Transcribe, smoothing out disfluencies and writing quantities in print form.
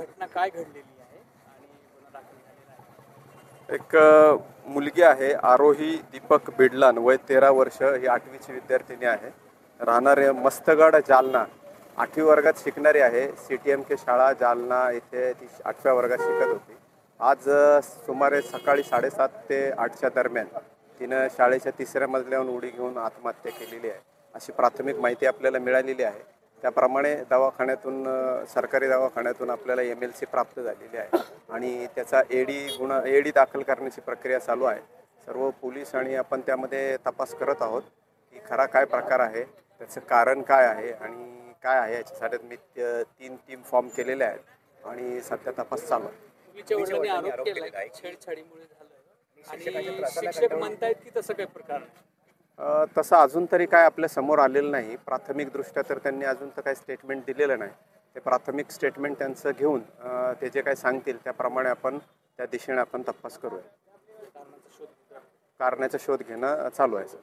घटना काय घडलेली आहे आणि गुन्हा दाखल झालेला आहे? एक मुलगी आहे आरोही दीपक बिडलान, वय 13 वर्ष, ही 8वीची विद्यार्थिनी आहे. राहणारे मस्तगड, जालना. 8वी वर्गात शिकणारी आहे. CTMK शाळा जालना इथे ती 8व्या वर्गात शिकत होती. आज सुमारे सकाळी 7:30 ते 8च्या दरम्यान तिनं शाळेच्या 3ऱ्या मजल्यावरून उडी घेऊन आत्महत्या केलेली आहे, अशी प्राथमिक माहिती आपल्याला मिळालेली आहे. त्याप्रमाणे दवाखान्यातून, सरकारी दवाखान्यातून आपल्याला MLC प्राप्त झालेली आहे आणि त्याचा एडी दाखल करण्याची प्रक्रिया चालू आहे. सर्व पोलीस आणि आपण त्यामध्ये तपास करत आहोत की खरा काय प्रकार आहे, त्याचं कारण काय आहे आणि काय आहे. याच्यासाठी मी 3 टीम फॉर्म केलेल्या आहेत आणि सध्या तपास चालू आहे. मुलीच्या वडिलांनी आरोप केला छेडछाडीमुळे झालं आणि शिक्षक म्हणतायत की तसं काही प्रकार नाही. तसं अजून तरी काय आपल्या समोर आलेलं नाही. प्राथमिकदृष्ट्या तर त्यांनी अजून तर काही स्टेटमेंट दिलेलं नाही. ते प्राथमिक स्टेटमेंट त्यांचं घेऊन ते जे काही सांगतील त्याप्रमाणे आपण त्या दिशेने आपण तपास करूया. कारणाचा शोध घेणं चालू आहे सर.